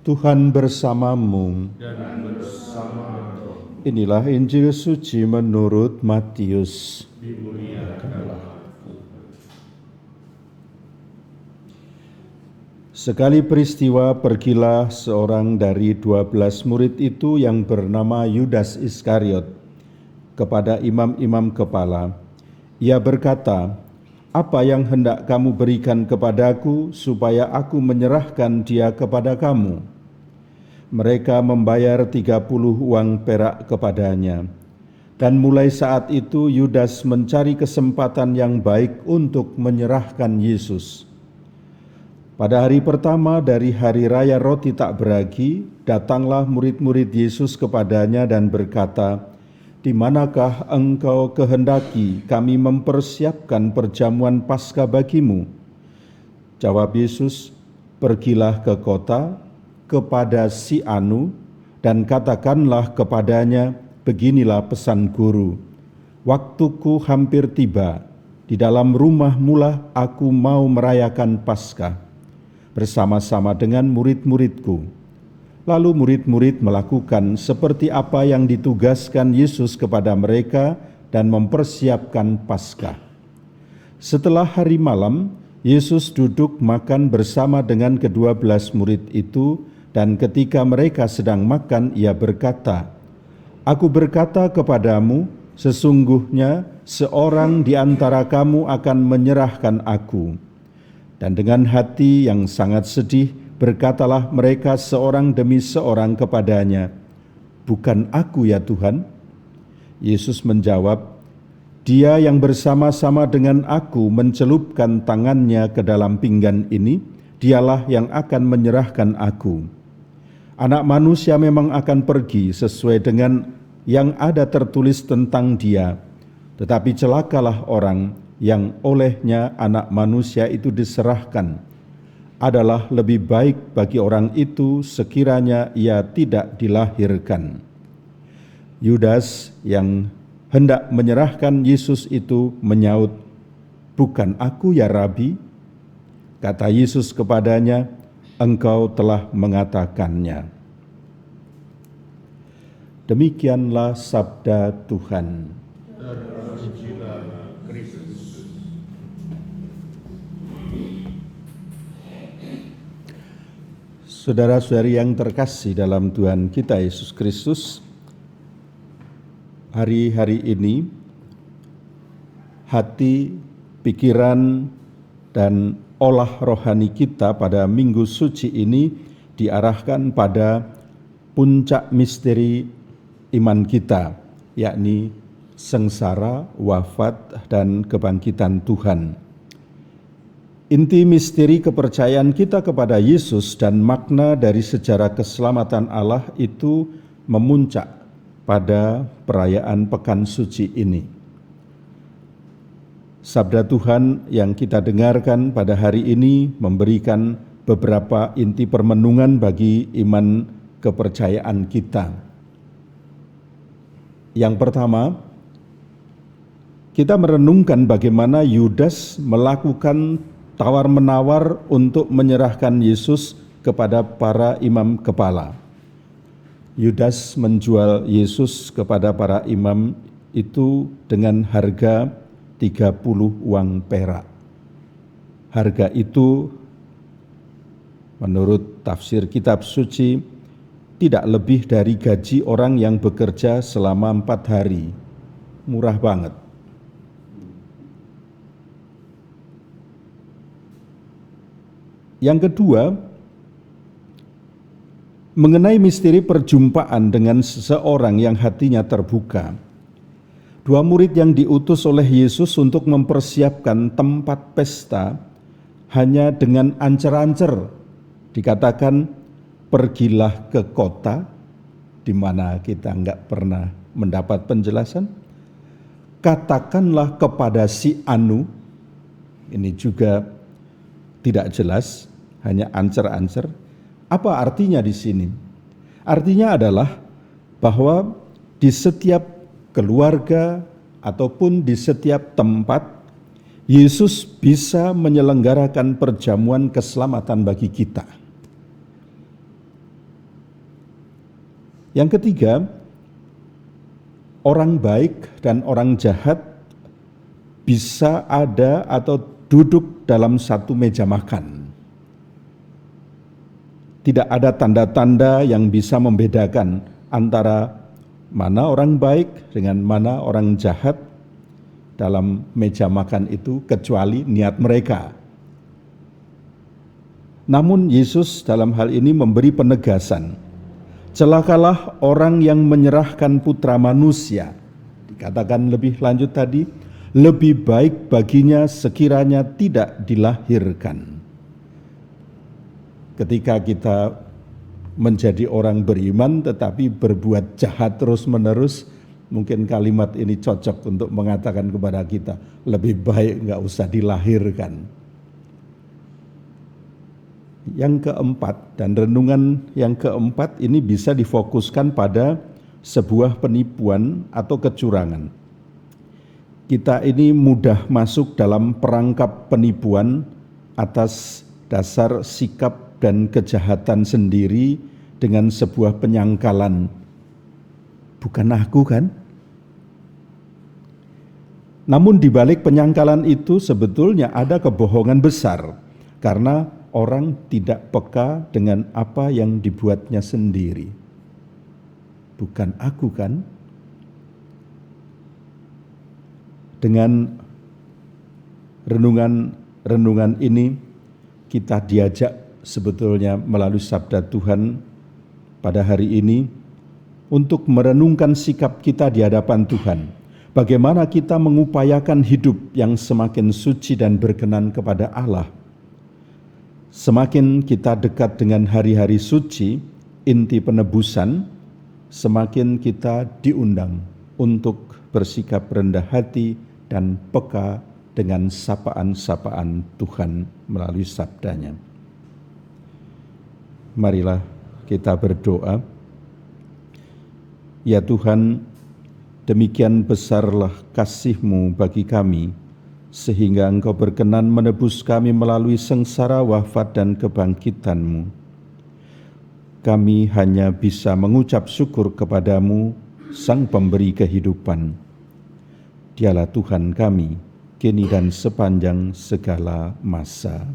Tuhan bersamamu. Dan bersama roh. Inilah Injil suci menurut Matius. Dimuliakanlah. Sekali peristiwa pergilah seorang dari 12 murid itu yang bernama Yudas Iskariot kepada imam-imam kepala. Ia berkata, "Apa yang hendak kamu berikan kepadaku supaya aku menyerahkan dia kepada kamu?" Mereka membayar 30 uang perak kepadanya. Dan mulai saat itu Yudas mencari kesempatan yang baik untuk menyerahkan Yesus. Pada hari pertama dari hari raya roti tak beragi, datanglah murid-murid Yesus kepadanya dan berkata, "Di manakah engkau kehendaki kami mempersiapkan perjamuan Paskah bagimu?" Jawab Yesus, "Pergilah ke kota, kepada si Anu, dan katakanlah kepadanya, beginilah pesan guru, waktuku hampir tiba, di dalam rumah mula aku mau merayakan Paskah bersama-sama dengan murid-muridku." Lalu murid-murid melakukan seperti apa yang ditugaskan Yesus kepada mereka dan mempersiapkan Paskah. Setelah hari malam, Yesus duduk makan bersama dengan ke-12 murid itu, dan ketika mereka sedang makan, ia berkata, "Aku berkata kepadamu, sesungguhnya seorang di antara kamu akan menyerahkan aku." Dan dengan hati yang sangat sedih, berkatalah mereka seorang demi seorang kepadanya, "Bukan aku ya Tuhan?" Yesus menjawab, "Dia yang bersama-sama dengan aku mencelupkan tangannya ke dalam pinggan ini, dialah yang akan menyerahkan aku. Anak manusia memang akan pergi sesuai dengan yang ada tertulis tentang dia, tetapi celakalah orang yang olehnya anak manusia itu diserahkan. Adalah lebih baik bagi orang itu sekiranya ia tidak dilahirkan." Yudas yang hendak menyerahkan Yesus itu menyaut, "Bukan aku ya Rabi?" Kata Yesus kepadanya, "Engkau telah mengatakannya." Demikianlah sabda Tuhan. Terpujilah Kristus. Saudara-saudari yang terkasih dalam Tuhan kita Yesus Kristus, hari-hari ini hati, pikiran, dan olah rohani kita pada Minggu Suci ini diarahkan pada puncak misteri iman kita, yakni sengsara, wafat, dan kebangkitan Tuhan. Inti misteri kepercayaan kita kepada Yesus dan makna dari sejarah keselamatan Allah itu memuncak pada perayaan Pekan Suci ini. Sabda Tuhan yang kita dengarkan pada hari ini memberikan beberapa inti permenungan bagi iman kepercayaan kita. Yang pertama, kita merenungkan bagaimana Yudas melakukan tawar-menawar untuk menyerahkan Yesus kepada para imam kepala. Yudas menjual Yesus kepada para imam itu dengan harga 30 uang perak. Harga itu menurut tafsir kitab suci tidak lebih dari gaji orang yang bekerja selama 4 hari. Murah banget. Yang kedua, mengenai misteri perjumpaan dengan seseorang yang hatinya terbuka. 2 murid yang diutus oleh Yesus untuk mempersiapkan tempat pesta hanya dengan ancer-ancer dikatakan, "Pergilah ke kota," di mana kita enggak pernah mendapat penjelasan. "Katakanlah kepada si Anu," ini juga tidak jelas, hanya ancer-ancer. Apa artinya di sini? Artinya adalah bahwa di setiap keluarga ataupun di setiap tempat Yesus bisa menyelenggarakan perjamuan keselamatan bagi kita. Yang ketiga, orang baik dan orang jahat bisa ada atau duduk dalam satu meja makan. Tidak ada tanda-tanda yang bisa membedakan antara mana orang baik dengan mana orang jahat dalam meja makan itu, kecuali niat mereka. Namun Yesus dalam hal ini memberi penegasan, celakalah orang yang menyerahkan putra manusia. Dikatakan lebih lanjut tadi, lebih baik baginya sekiranya tidak dilahirkan. Ketika kita menjadi orang beriman tetapi berbuat jahat terus-menerus, mungkin kalimat ini cocok untuk mengatakan kepada kita, lebih baik nggak usah dilahirkan. Yang keempat, dan renungan yang keempat ini bisa difokuskan pada sebuah penipuan atau kecurangan. Kita ini mudah masuk dalam perangkap penipuan atas dasar sikap dan kejahatan sendiri dengan sebuah penyangkalan. Bukan aku kan? Namun di balik penyangkalan itu sebetulnya ada kebohongan besar, karena orang tidak peka dengan apa yang dibuatnya sendiri. Bukan aku kan? Dengan renungan ini kita diajak sebetulnya melalui sabda Tuhan pada hari ini untuk merenungkan sikap kita di hadapan Tuhan. Bagaimana kita mengupayakan hidup yang semakin suci dan berkenan kepada Allah. Semakin kita dekat dengan hari-hari suci, inti penebusan, semakin kita diundang untuk bersikap rendah hati dan peka dengan sapaan-sapaan Tuhan melalui sabdanya. Marilah kita berdoa. Ya Tuhan, demikian besarlah kasih-Mu bagi kami, sehingga Engkau berkenan menebus kami melalui sengsara wafat dan kebangkitan-Mu. Kami hanya bisa mengucap syukur kepada-Mu, Sang Pemberi kehidupan. Dialah Tuhan kami, kini dan sepanjang segala masa.